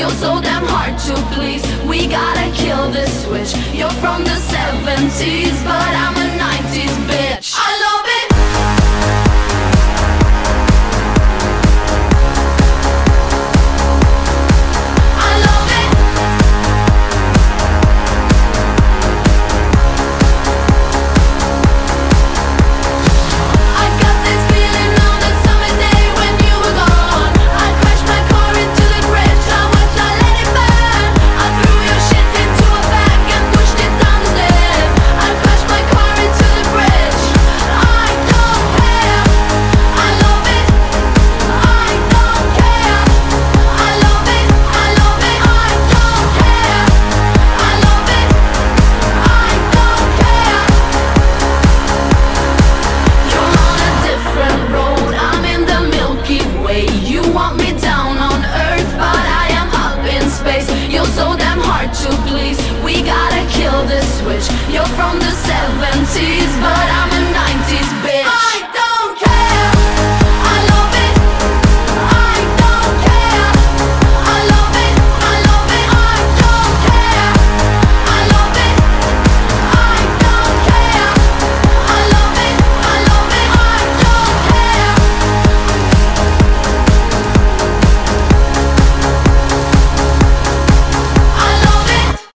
You're so damn hard to please. We gotta kill this switch. You're from the 70s, but I'm a 90s bitch. I love it. You're so damn hard to please. We gotta kill this switch. You're from the 70s.